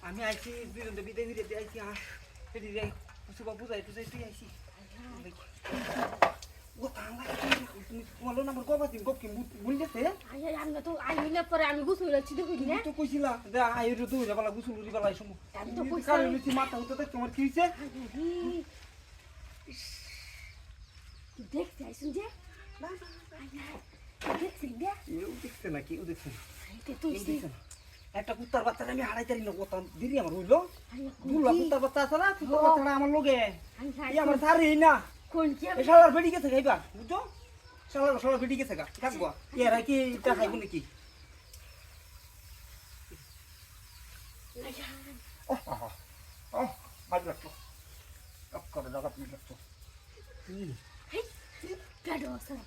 আমি আইছি দুজন বিদায় ফিরে আইছি এটি যাই সুবা বুঝাই তুই আইছি ও তাঙ্গা তুমি তোমার নাম্বার কবা দিন কব কি ভুল গেছে আমি তো আইলে পরে আমি গুছল লাগছি দেখি না তো কইছিলা যে আইরে দুই বালা গুছল উড়ি বালা সমু আমি তো কইছি কারে লুচি মাথা হতে দেখ তোমার কি হইছে দেখতে আইছুন যে না দেখছি না এও দেখছে না কেউ দেখছে না আইতে তুই একটা কুত্তার বাচ্চা আমি হারাইতারি না কত দেরি আমার হইলো দুলা কুত্তার বাচ্চা আছে না কুত্তার বাচ্চাটা আমার লগে এই আমার সারি না কোন কি এ শালার বেডি গেছে খাইবা বুঝছো শালার বেডি গেছে গা থাকবো এরা কি এটা খাইব নাকি মাছ লাগতো করে জায়গা তুমি লাগতো গাড়ো স্যার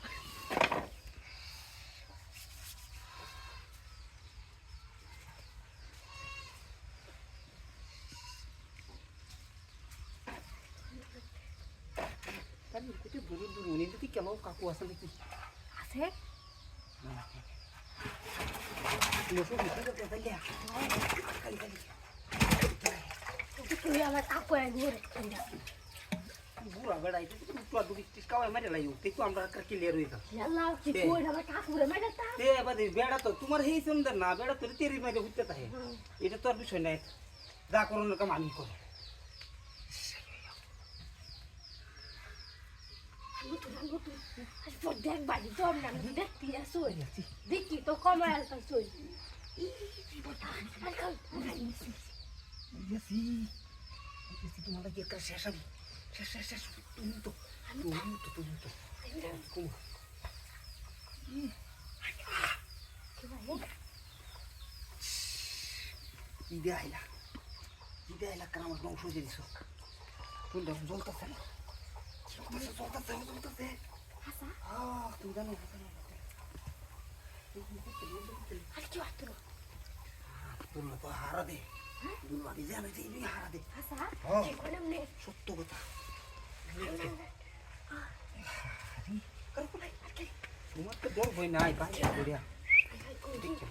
কেন কাকু আছে নাকি আছে তুই আমার কাকু একবার বুড়া বেড়াই টুয়া দুটি কাওয়াই মারে লাইও দেখো আমরা ক্লিয়ার হই থাক আল্লাহ কি কই আমার কাকু রে মাইরা তা তে বাদে বেড়া তো তোমার হেই সুন্দর না বেড়া তোর তেরি মাইরে হইতে থাকে এটা তো আর বিষয় নাই যা করোনা কাম আমি করি দেখ বাড়ি তো আমি দেখতে আসই দেখি তো কমাল পাইছই তোমার কি একটা শেষ আমি শেষ তুমি তো ঈদে আইলা কেন আমার বংশ দিয়ে দিছ তুমি দেখো জ্বলতেছে না জ্বলতেছে তুমি জানো তুলনা তো হারা দে দুর্বাদি জানে যে ইনি হারা দে সত্য কথা তোমার তো ডর ভয় নাই বাইরে করিয়া দেখছো